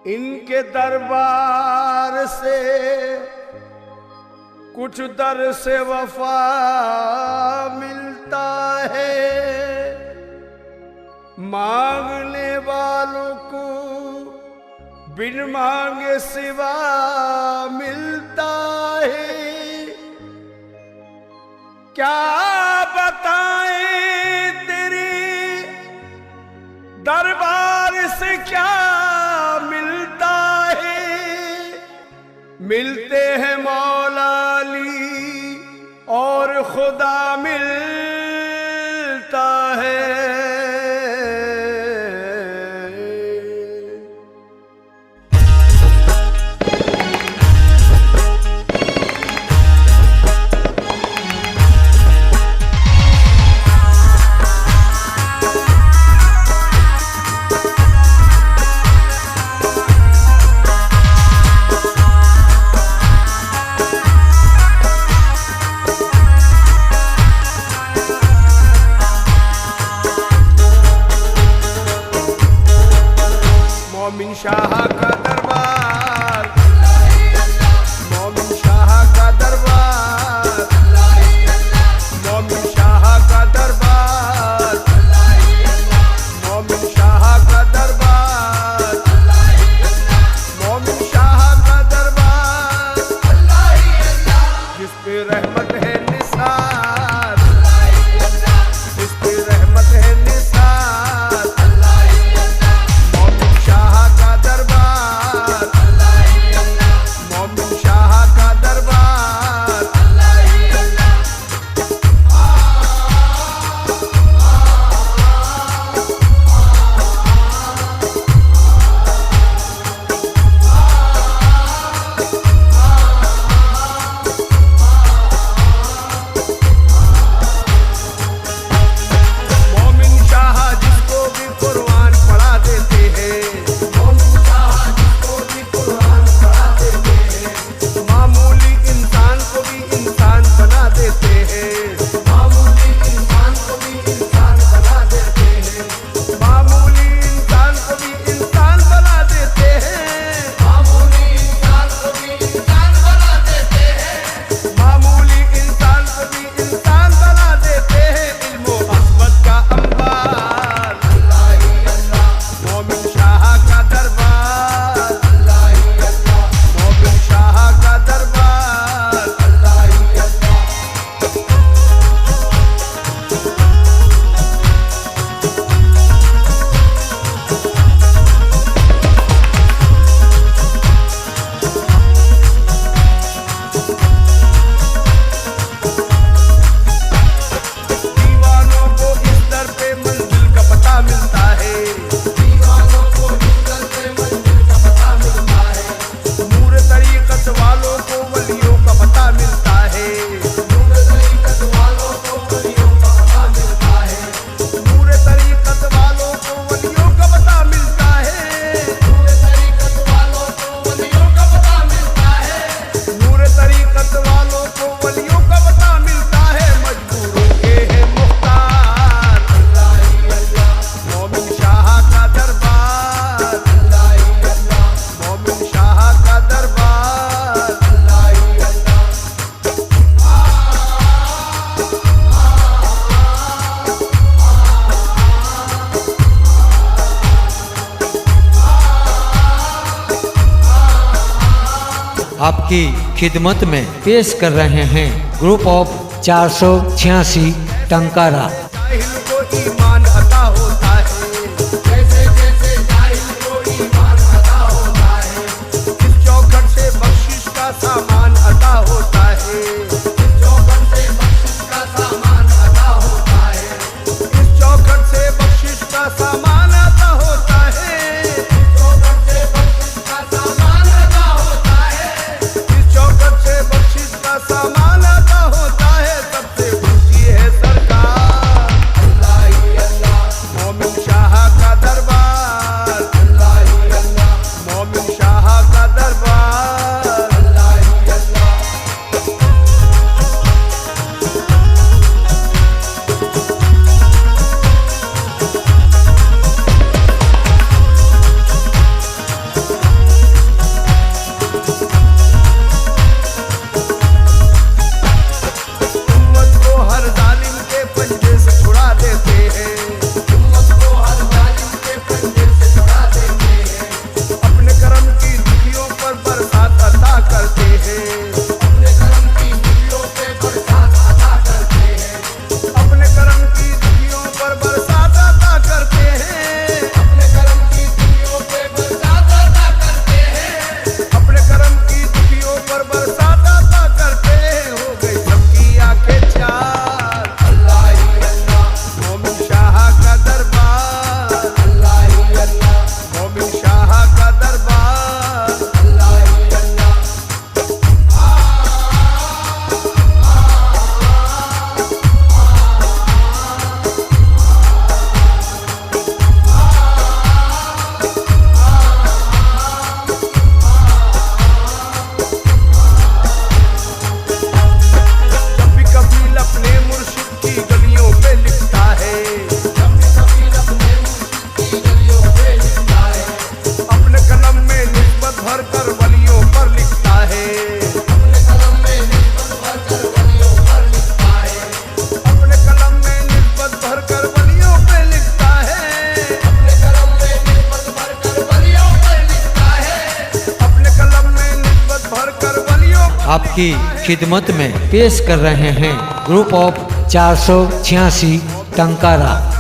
इनके दरबार से कुछ दर से वफा मिलता है, मांगने वालों को बिन मांगे सिवा मिलता है। क्या बताएं तेरे दरबार से क्या मिलता है। मिलते हैं मौला अली और खुदा मिलता है। मोमिन शाह का दरबार, मोमिन शाह का दरबार, मोमिन शाह का दरबार, मोमिन शाह का दरबार, मोमिन शाह का दरबार, जिस पे रहमत है निसार, जिस पे रहमत है निसार। मोमिन शाह का दरबार, मोमिन शाह का दरबार। मोमिन शाह जिसको भी कुरान पढ़ा देते हैं, मोमिन शाह जिसको भी कुरान पढ़ा देते हैं, मामूली इंसान को भी इंसान बना देते हैं, मामूली इंसान को भी इंसान बना देते हैं, मामूली इंसान को भी इंसान बना देते हैं, मामूली इंसान को भी इंसान बना देते हैं, मामूली इंसान को भी इंसान बना देते हैं। इल्मो अहमद का अंबार, मोमिन शाह का दरबार, मोमिन शाह का दरबार। दीवानों को इस दर पे मंजिल का पता मिलता है, दीवानों को इस दर पे मंजिल का पता मिलता है। नूर तरीकत वालों को वलियों का पता मिलता है, नूर तरीकत वालों को वलियों का पता मिलता है, नूर तरीकत वालों को वलियों का पता मिलता है, नूर तरीकत वालों को वलियों का पता मिलता है, नूर तरीकत वालों को वलियों का पता मिलता है। मजबूरों के है मुख्तार, मोमिन शाह का दरबार, मोमिन शाह का दरबार। आपकी खिदमत में पेश कर रहे हैं ग्रुप ऑफ 486 टंकारा। जाहिल को ईमान अता होता है, जैसे जैसे जाहिल को ईमान अता होता है, इस चौखट से बख्शिश का सामान अता होता है, इस चौखट से बख्शिश का सामान अता होता है। आपकी खिदमत में पेश कर रहे हैं ग्रुप ऑफ 486 टंकारा।